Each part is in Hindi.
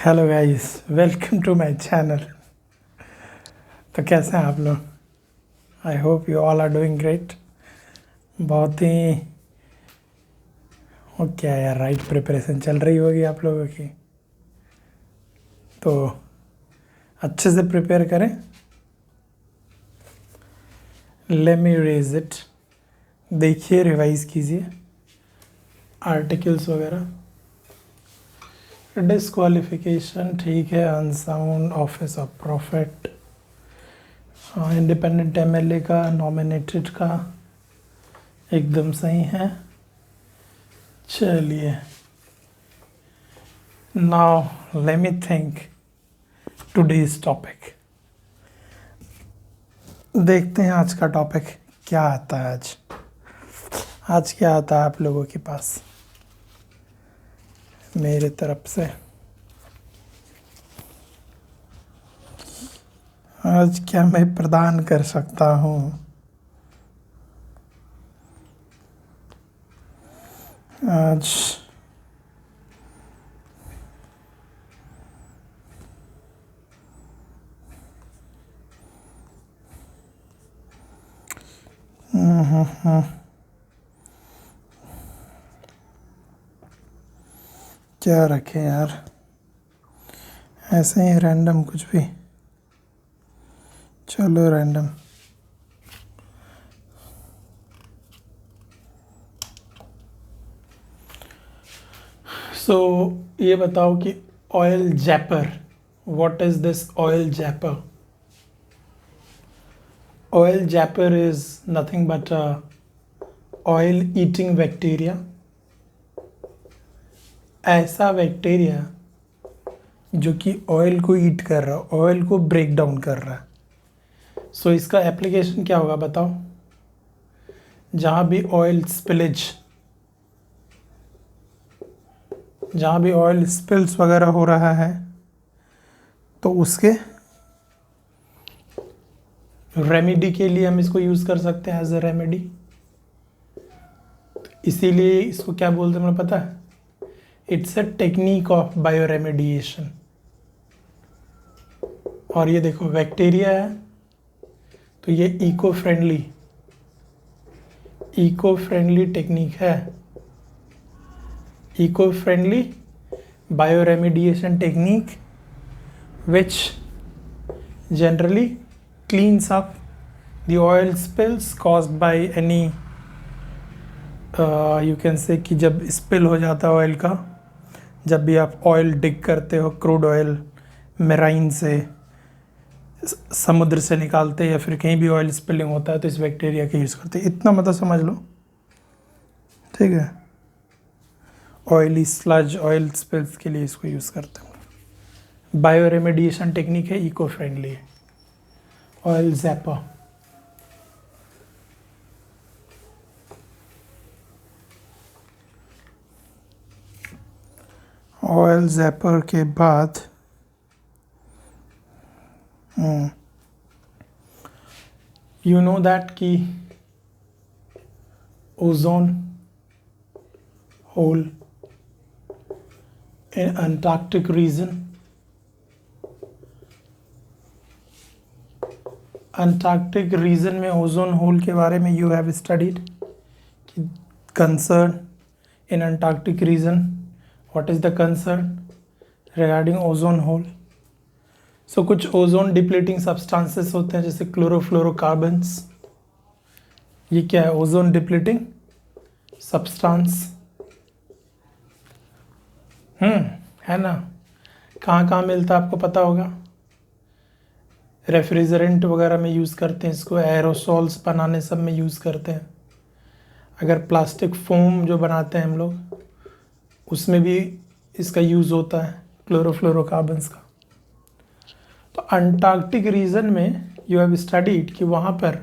Hello guys, welcome to my channel. तो कैसे हैं आप लोग? I hope you all are doing great. बहुत ही वो क्या यार, राइट प्रिपरेशन चल रही होगी आप लोगों की, तो अच्छे से प्रिपेयर करें। Let me raise it. देखिए, रिवाइज कीजिए आर्टिकल्स वगैरह। डिस्क्वालिफिकेशन ठीक है, unsound office of profit, independent MLA का, नॉमिनेटेड का एकदम सही है। चलिए, now let me think today's topic. देखते हैं आज का टॉपिक क्या आता है। आज क्या आता है आप लोगों के पास मेरे तरफ से? आज क्या मैं प्रदान कर सकता हूँ? आज क्या रखें यार, ऐसे ही रैंडम कुछ भी। चलो रैंडम। सो ये बताओ कि oil zapper, what is this oil zapper? Oil zapper is nothing but oil eating bacteria. ऐसा बैक्टीरिया जो कि ऑयल को ईट कर रहा है, ऑयल को ब्रेक डाउन कर रहा है। सो इसका एप्लीकेशन क्या होगा बताओ? जहाँ भी ऑयल स्पिलेज, जहाँ भी ऑयल स्पिल्स वगैरह हो रहा है, तो उसके रेमेडी के लिए हम इसको यूज़ कर सकते हैं एज ए रेमेडी। इसीलिए इसको क्या बोलते हैं मुझे पता है? It's a technique of bio remediation. और ये देखो, बैक्टीरिया है तो ये इको फ्रेंडली टेक्निक है। Eco friendly bio remediation technique which generally cleans up the oil spills caused by any you can say कि जब स्पिल हो जाता है ऑयल का, जब भी आप ऑयल डिग करते हो, क्रूड ऑयल मेराइन से, समुद्र से निकालते हैं, या फिर कहीं भी ऑयल स्पिलिंग होता है, तो इस बैक्टीरिया का यूज़ करते हैं। इतना मतलब समझ लो, ठीक है? ऑयली स्लज, ऑयल स्पिल्स के लिए इसको यूज़ करते हैं। बायो रेमेडिएशन टेक्निक है, इको फ्रेंडली है। Oil zapper. ऑयल जैपर के बाद यू नो दैट कि ozone hole in Antarctic region, Antarctic region में ओजोन होल के बारे में यू हैव स्टडीड कि concern in Antarctic region, what is the concern regarding ozone hole? So कुछ ओजोन डिप्लीटिंग सब्सटेंसेस होते हैं, जैसे क्लोरोफ्लोरोकार्बन्स। ये क्या है? Ozone depleting substance. है ना? कहाँ कहाँ मिलता है आपको पता होगा? रेफ्रिजरेंट वगैरह में यूज़ करते हैं इसको, एरोसॉल्स बनाने सब में यूज़ करते हैं। अगर प्लास्टिक फोम जो बनाते हैं हम लोग, उसमें भी इसका यूज़ होता है, क्लोरोफ्लोरोकार्बन्स का। तो अंटार्कटिक रीजन में यू हैव स्टडीड कि वहाँ पर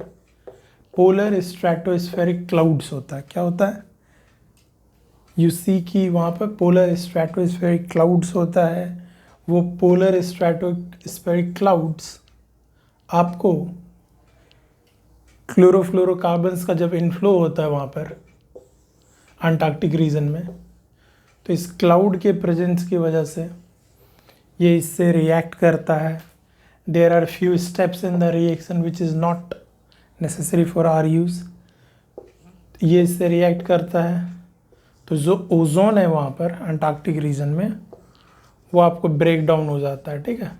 पोलर स्ट्रेटोस्फेरिक क्लाउड्स होता है। क्या होता है? यू सी कि वहाँ पर पोलर स्ट्रेटोस्फेरिक क्लाउड्स होता है। वो पोलर स्ट्रेटोस्फेरिक क्लाउड्स आपको क्लोरोफ्लोरोकार्बन्स का जब इनफ्लो होता है वहाँ पर अंटार्कटिक रीजन में, तो इस क्लाउड के प्रेजेंस की वजह से ये इससे रिएक्ट करता है। There are few steps in the reaction which is not necessary for our use. ये इससे रिएक्ट करता है, तो जो ओजोन है वहाँ पर अंटार्कटिक रीजन में वो आपको ब्रेक डाउन हो जाता है, ठीक है।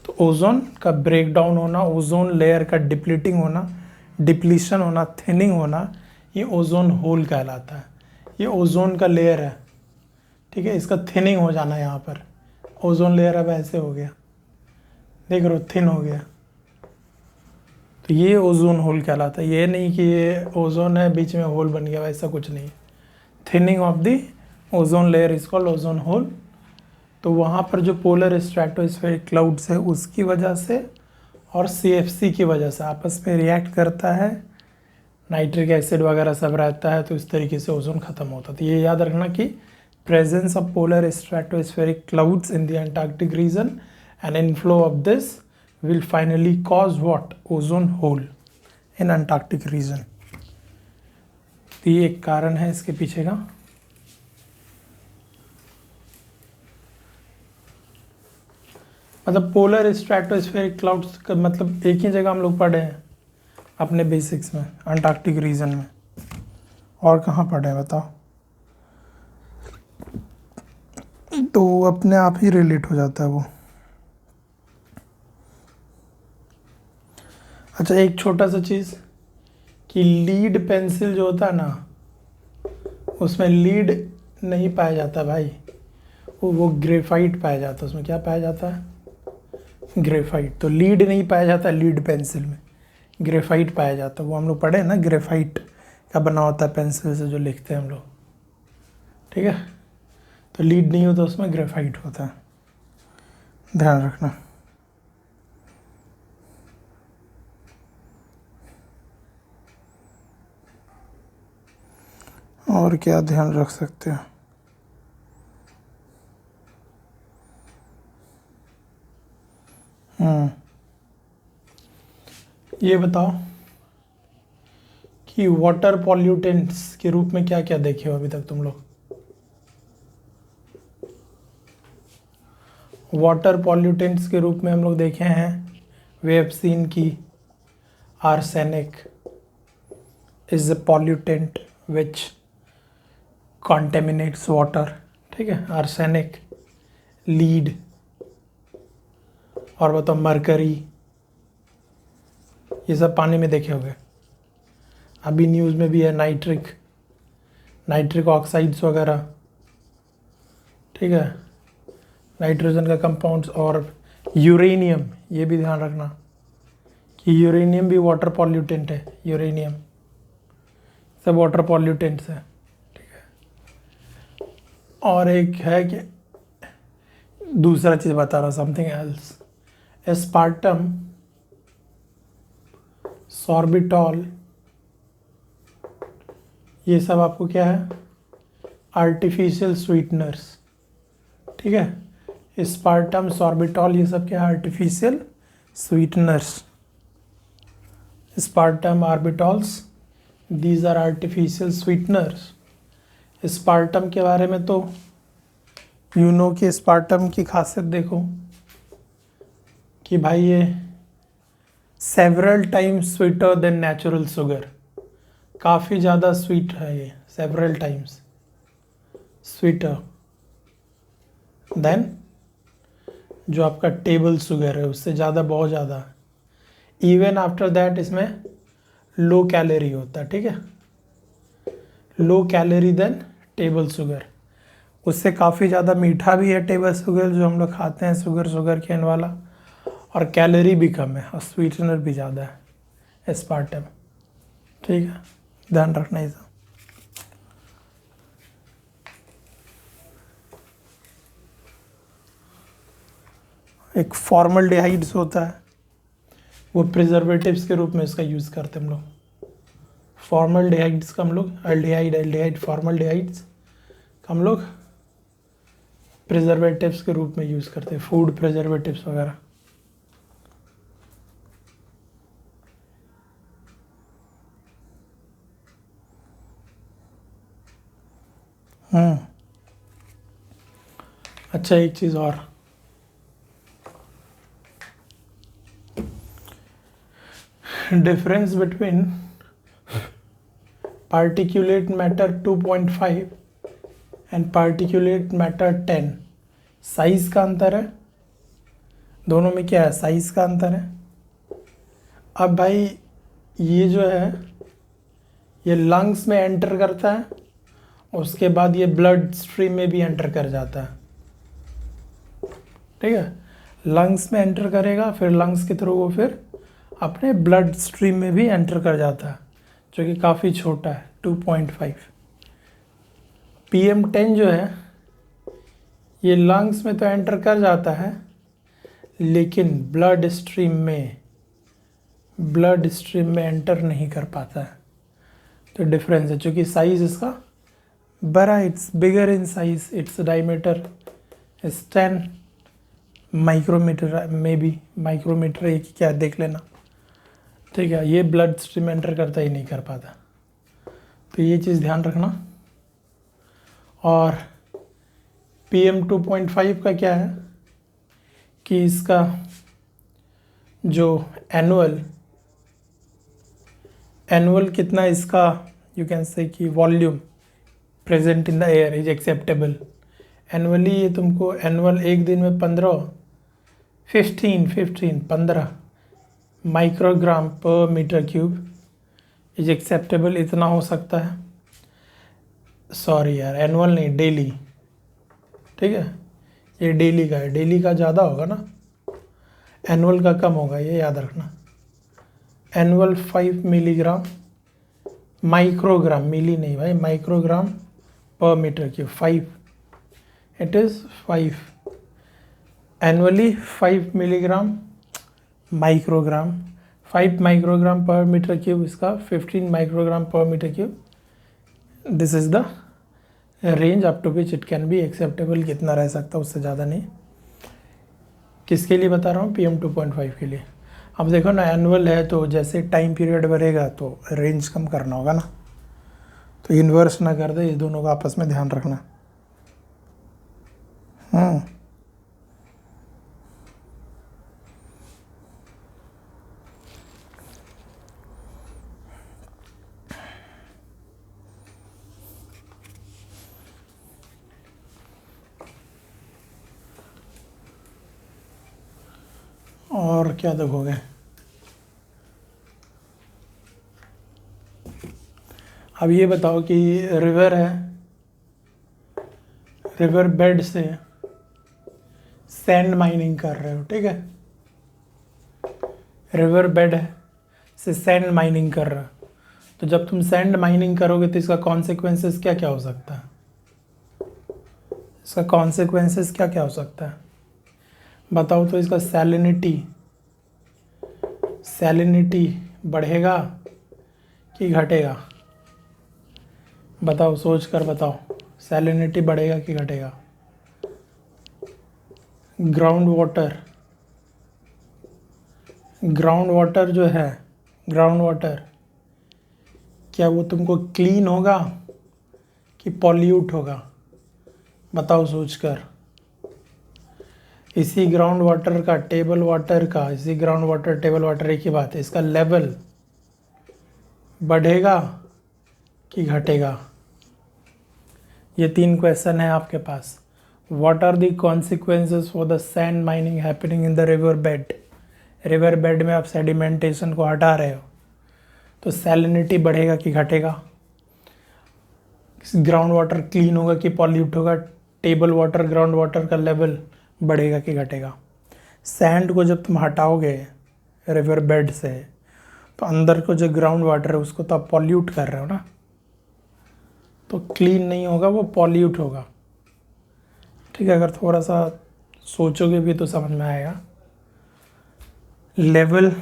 तो ओजोन का ब्रेक डाउन होना, ओजोन लेयर का डिप्लीटिंग होना, डिप्लीशन होना, थिनिंग होना, ये ओजोन होल कहलाता है। ये ओजोन का लेयर है, ठीक है। इसका थिनिंग हो जाना यहाँ पर, ओजोन लेयर अब ऐसे हो गया, देख रहे हो, थिन हो गया, तो ये ओजोन होल कहलाता है। ये नहीं कि ये ओजोन है बीच में होल बन गया, वैसा कुछ नहीं। Thinning of the ozone layer is called ozone hole. तो वहाँ पर जो पोलर स्ट्रेटोस्फेरिक क्लाउड्स है उसकी वजह से और CFC की वजह से आपस में रिएक्ट करता है, नाइट्रिक एसिड वगैरह सब रहता है, तो इस तरीके से ओजोन ख़त्म होता है। तो ये याद रखना कि presence of polar stratospheric clouds in the Antarctic region and inflow of this will finally cause what? Ozone hole in Antarctic region। तो ये एक कारण है इसके पीछे का। मतलब पोलर स्ट्रेटोस्फेरिक क्लाउड्स का मतलब एक ही जगह हम लोग पढ़े हैं अपने बेसिक्स में, अंटार्कटिक रीजन में। और कहाँ पढ़े हैं बताओ? तो अपने आप ही रिलेट हो जाता है वो। अच्छा, एक छोटा सा चीज़ कि लीड पेंसिल जो होता है ना, उसमें लीड नहीं पाया जाता भाई, वो ग्रेफाइट पाया जाता है। उसमें क्या पाया जाता है? ग्रेफाइट। तो लीड नहीं पाया जाता लीड पेंसिल में, ग्रेफाइट पाया जाता है। वो हम लोग पढ़े ना, ग्रेफाइट का बना होता है पेंसिल से जो लिखते हैं हम लोग, ठीक है। तो लीड नहीं होता उसमें, ग्रेफाइट होता है, ध्यान रखना। और क्या ध्यान रख सकते हैं? ये बताओ कि वाटर पॉल्यूटेंट्स के रूप में क्या क्या देखे हो अभी तक तुम लोग? वाटर पॉल्यूटेंट्स के रूप में हम लोग देखे हैं, वे हैव सीन की arsenic is a pollutant which contaminates water, ठीक है, आर्सेनिक, लीड, और बताओ मरकरी, ये सब पानी में देखे होंगे। अभी न्यूज़ में भी है नाइट्रिक ऑक्साइड्स वगैरह, ठीक है, नाइट्रोजन का कंपाउंड्स, और यूरेनियम। ये भी ध्यान रखना कि यूरेनियम भी वाटर पॉल्यूटेंट है, यूरेनियम सब वाटर पॉल्यूटेंट्स है, ठीक है। और एक है कि दूसरा चीज़ बता रहा, समथिंग एल्स, एस्पार्टम, सॉर्बिटॉल, ये सब आपको क्या है? आर्टिफिशियल स्वीटनर्स, ठीक है। स्पार्टम, सॉर्बिटॉल, ये सब क्या है? Artificial sweeteners. Aspartame, sorbitols, these are artificial sweeteners. Aspartame के बारे में तो कि स्पार्टम की खासियत देखो कि भाई ये several times sweeter than natural sugar, काफ़ी ज़्यादा स्वीट है ये, सेवरल टाइम्स स्वीटर देन जो आपका टेबल शुगर है उससे ज़्यादा, बहुत ज़्यादा। इवन आफ्टर दैट इसमें लो कैलोरी होता है, ठीक है, low calorie than table sugar. उससे काफ़ी ज़्यादा मीठा भी है टेबल शुगर जो हम लोग खाते हैं, शुगर केन वाला, और कैलोरी भी कम है और स्वीटनर भी ज़्यादा है एस्पार्टम, ठीक है, ध्यान रखना इसे। एक फॉर्मल्डिहाइड्स होता है, वो प्रिजर्वेटिव्स के रूप में इसका यूज़ करते हैं हम लोग। फॉर्मल्डिहाइड्स का हम लोग एल्डिहाइड फॉर्मल्डिहाइड्स का हम लोग प्रिजर्वेटिव्स के रूप में यूज़ करते हैं, फूड प्रिजर्वेटिव्स वगैरह। अच्छा, एक चीज़ और, difference between particulate matter 2.5 and particulate matter 10, size का अंतर है दोनों में। क्या है? साइज का अंतर है। अब भाई ये जो है ये लंग्स में एंटर करता है, उसके बाद ये ब्लड स्ट्रीम में भी एंटर कर जाता है। ठीक है, लंग्स में एंटर करेगा, फिर लंग्स के थ्रू वो फिर अपने ब्लड स्ट्रीम में भी एंटर कर जाता है, जो कि काफ़ी छोटा है 2.5। PM10 जो है ये लंग्स में तो एंटर कर जाता है, लेकिन ब्लड स्ट्रीम में एंटर नहीं कर पाता है। तो डिफरेंस है, चूँकि साइज इसका बड़ा, it's bigger in size, its diameter is 10 micrometre, may be micrometre एक ही क्या देख लेना। ठीक है, ये ब्लड स्ट्रीम एंटर करता ही नहीं कर पाता, तो ये चीज़ ध्यान रखना। और PM2.5 का क्या है कि इसका जो एनुअल कितना इसका, यू कैन से कि volume present in the air is acceptable. Annually ये तुमको एनुअल एक दिन में 15 microgram per metre cube is acceptable, इतना हो सकता है। सॉरी यार, एनुअल नहीं, डेली। ठीक है, ये डेली का है, डेली का ज़्यादा होगा ना, एनुअल का कम होगा, ये याद रखना। एनुअल 5 मिलीग्राम, माइक्रोग्राम, मिली नहीं भाई, microgram per metre cube, 5, it is 5 annually 5 milligram microgram, 5 microgram per metre cube, इसका 15 microgram per metre cube. This is the range up to which it can be acceptable. कितना रह सकता है, उससे ज़्यादा नहीं। किसके लिए बता रहा हूँ? PM2.5 के लिए। अब देखो ना, एनुअल है तो जैसे टाइम पीरियड बढ़ेगा तो रेंज कम करना होगा ना, तो इन्वर्स ना कर दे, ये दोनों का आपस में ध्यान रखना। और क्या देखोगे? अब ये बताओ कि रिवर है, रिवर बेड से सैंड माइनिंग कर रहे हो। ठीक है, रिवर बेड है से सैंड माइनिंग कर रहे हो, तो जब तुम सैंड माइनिंग करोगे तो इसका कॉन्सिक्वेंसेस क्या क्या हो सकता है? इसका कॉन्सिक्वेंसेस क्या क्या हो सकता है बताओ तो। इसका सैलिनिटी बढ़ेगा कि घटेगा? बताओ, सोच कर बताओ, सैलिनिटी बढ़ेगा कि घटेगा? ग्राउंड वाटर जो है, ग्राउंड वाटर क्या वो तुमको क्लीन होगा कि पॉल्यूट होगा? बताओ सोच कर। इसी ग्राउंड वाटर का, टेबल वाटर का, इसी ग्राउंड वाटर टेबल वाटर एक ही बात है, इसका लेवल बढ़ेगा कि घटेगा? ये 3 क्वेश्चन है आपके पास। What are the consequences for the sand mining happening in the river bed? River bed में आप सेडिमेंटेशन को हटा रहे हो, तो सैलिनिटी बढ़ेगा कि घटेगा? ग्राउंड वाटर क्लीन होगा कि पॉल्यूट होगा? टेबल वाटर, ग्राउंड वाटर का लेवल बढ़ेगा कि घटेगा? सैंड को जब तुम हटाओगे रिवर बेड से, तो अंदर को जो ग्राउंड वाटर है उसको तो आप पॉल्यूट कर रहे हो ना, तो क्लीन नहीं होगा, वो पॉल्यूट होगा। ठीक है, अगर थोड़ा सा सोचोगे भी तो समझ में आएगा। लेवल,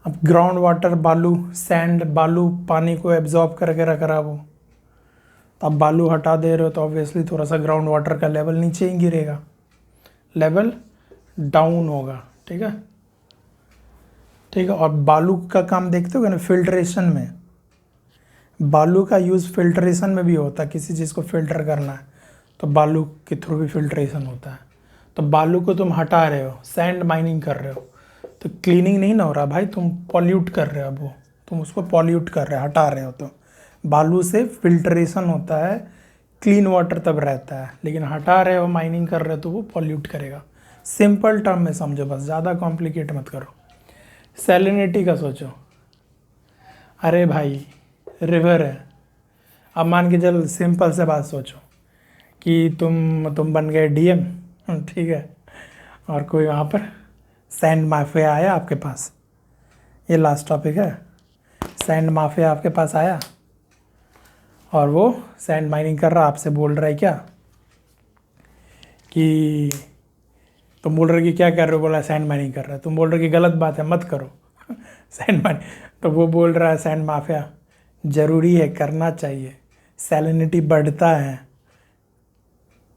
अब ग्राउंड वाटर, बालू, सैंड, बालू पानी को एब्जॉर्ब करके रख रहा है वो, तो आप बालू हटा दे रहे हो तो ऑब्वियसली थोड़ा सा ग्राउंड वाटर का लेवल नीचे ही गिरेगा, लेवल डाउन होगा। ठीक है, ठीक है। और बालू का काम देखते हो ना, फिल्ट्रेशन में, बालू का यूज़ फिल्ट्रेशन में भी होता है। किसी चीज़ को फिल्टर करना है तो बालू के थ्रू भी फिल्ट्रेशन होता है। तो बालू को तुम हटा रहे हो, सैंड माइनिंग कर रहे हो, तो क्लीनिंग नहीं ना हो रहा भाई, तुम पॉल्यूट कर रहे हो। अब वो तुम उसको पॉल्यूट कर रहे हो, हटा रहे हो। तो बालू से फिल्ट्रेशन होता है, क्लीन वाटर तब रहता है, लेकिन हटा रहे हो, माइनिंग कर रहे हो तो वो पॉल्यूट करेगा। सिंपल टर्म में समझो, बस ज़्यादा कॉम्प्लिकेट मत करो। सैलिनिटी का सोचो। अरे भाई रिवर है, अब मान के चल सिंपल से बात सोचो कि तुम बन गए डीएम, ठीक है, और कोई वहाँ पर सैंड माफिया आया आपके पास। ये लास्ट टॉपिक है। सैंड माफिया आपके पास आया और वो सैंड माइनिंग कर रहा, आपसे बोल रहा है क्या कि तुम बोल रहे कि क्या कर रहे हो, बोला सैंड माइनिंग कर रहा है, तुम बोल रहे कि गलत बात है मत करो सैंड माइनिंग। तो वो बोल रहा है सैंड माफिया ज़रूरी है, करना चाहिए, सैलिनिटी बढ़ता है।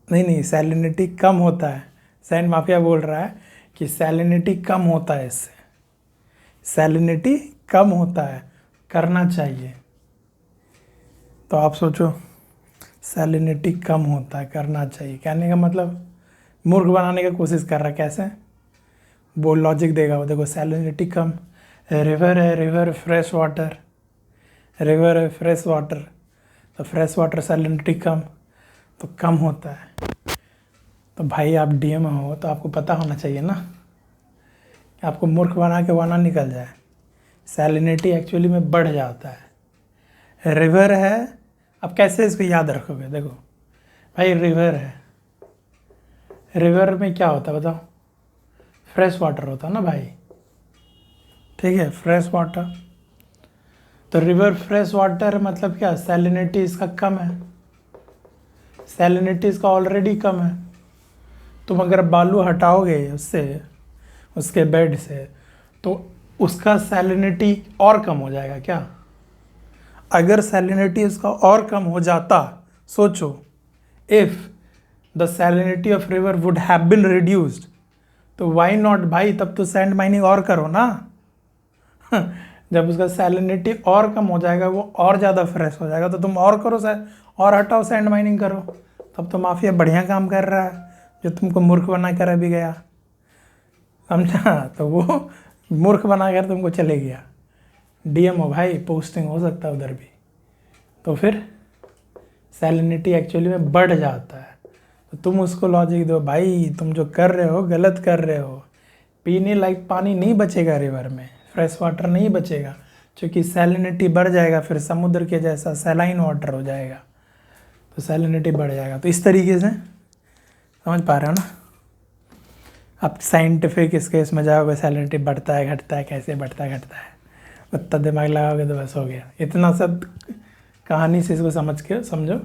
नहीं, सैलिनिटी कम होता है। सैंड माफिया बोल रहा है कि सैलिनिटी कम होता है, इससे सैलिनिटी कम होता है, करना चाहिए। तो आप सोचो, सैलिनिटी कम होता है, करना चाहिए, कहने का मतलब मूर्ख बनाने की कोशिश कर रहा है। कैसे वो लॉजिक देगा? वो देखो, सैलिनिटी कम, रिवर है, रिवर फ्रेश वाटर, रिवर है फ्रेश वाटर, तो फ्रेश वाटर सैलिनिटी कम, तो कम होता है। तो भाई आप डीएम हो तो आपको पता होना चाहिए ना, कि आपको मूर्ख बना के वरना निकल जाए। सैलिनिटी एक्चुअली में बढ़ जाता है। रिवर है, अब कैसे इसको याद रखोगे? देखो भाई रिवर है, रिवर में क्या होता है बताओ? फ्रेश वाटर होता है ना भाई, ठीक है, फ्रेश वाटर। तो रिवर फ्रेश वाटर मतलब क्या? सैलिनिटी इसका कम है, सैलिनिटी इसका ऑलरेडी कम है। तुम अगर बालू हटाओगे उससे, उसके बेड से, तो उसका सैलिनिटी और कम हो जाएगा क्या? अगर सैलिनिटी इसका और कम हो जाता, सोचो, if the salinity of river would have been reduced, तो वाई नॉट भाई, तब तो सैंड माइनिंग और करो ना जब उसका सैलिनिटी और कम हो जाएगा, वो और ज़्यादा फ्रेश हो जाएगा, तो तुम और करो और हटाओ, सैंड माइनिंग करो। तब तो माफिया बढ़िया काम कर रहा है, जो तुमको मूर्ख बना कर अभी गया, समझा? तो वो मूर्ख बना कर तुमको चले गया। डीएम हो भाई, पोस्टिंग हो सकता है उधर भी, तो फिर सैलिनिटी एक्चुअली में बढ़ जाता है। तो तुम उसको लॉजिक दो, भाई तुम जो कर रहे हो गलत कर रहे हो, पीने लायक पानी नहीं बचेगा रिवर में, फ्रेश वाटर नहीं बचेगा, क्योंकि सैलिनिटी बढ़ जाएगा, फिर समुद्र के जैसा सैलाइन वाटर हो जाएगा, तो सैलिनिटी बढ़ जाएगा। तो इस तरीके से समझ पा रहे हो ना? अब साइंटिफिक इस केस में जाओगे, सैलिनिटी बढ़ता है घटता है, कैसे बढ़ता है घटता है, उतना दिमाग लगाओगे तो बस हो गया। इतना सब कहानी से इसको समझ के समझो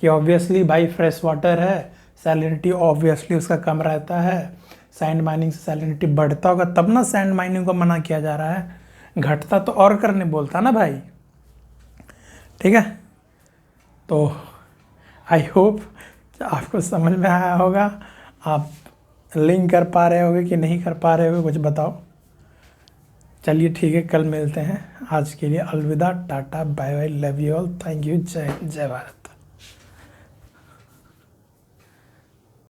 कि ऑब्वियसली भाई फ्रेश वाटर है, सैलिनिटी ऑब्वियसली उसका कम रहता है, सैंड माइनिंग से सैलिनिटी बढ़ता होगा, तब ना सैंड माइनिंग को मना किया जा रहा है, घटता तो और करने बोलता ना भाई, ठीक है? तो आई होप आपको समझ में आया होगा। आप लिंक कर पा रहे होगे कि नहीं कर पा रहे होगे, कुछ बताओ। चलिए ठीक है, कल मिलते हैं। आज के लिए अलविदा, ta-ta, bye bye, love you all, thank you, जय हिंद, जय भारत।